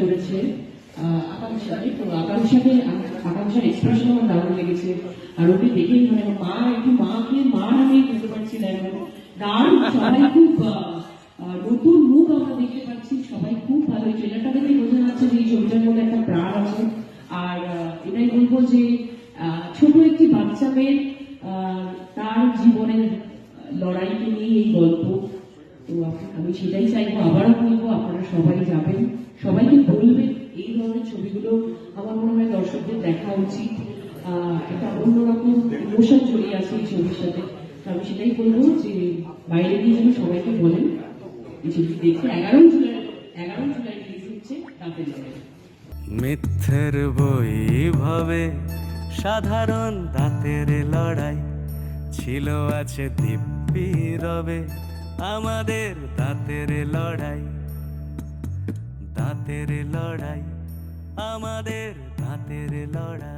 করেছে আকাঙ্ক্ষাকে। তো আকাঙ্ক্ষার এক্সপ্রেশন আমার দারুণ লেগেছে। আর ওকে দেখেই মানে মাকে মা নামে বুঝতে পারছি না এখন। দারুণ, সবাই খুব নতুন মুখ আমরা দেখতে পাচ্ছি, সবাই খুব ভালো। এই ট্রেলারটা দেখে বোঝা যাচ্ছে যে এই ছবিটার মধ্যে একটা প্রাণ আছে। আর এটাই বলবো যে ছোট একটি বাচ্চা মেয়ের তার জীবনের লড়াইকে নিয়ে এই গল্প। তো আমি সেটাই চাইবো, আবারও বলবো আপনারা সবাই যাবেন, সবাইকে বলবেন এই ধরনের ছবিগুলো আমার মনে হয় দর্শকদের দেখা উচিত। একটা অন্যরকম ইমোশন জড়িয়ে আছে এই ছবির সাথে। আমি সেটাই বলবো যে বাইরে গিয়ে যেন সবাইকে বলেন এই ছবি দেখে। 11 জুলাই রিলিজ হচ্ছে দাঁতের লড়াই। মিথ্যের বই ভাবে সাধারণ দাঁতের লড়াই ছিল আছে দিব্যি রবে আমাদের দাঁতের লড়াই, দাঁতের লড়াই, আমাদের দাঁতের লড়াই।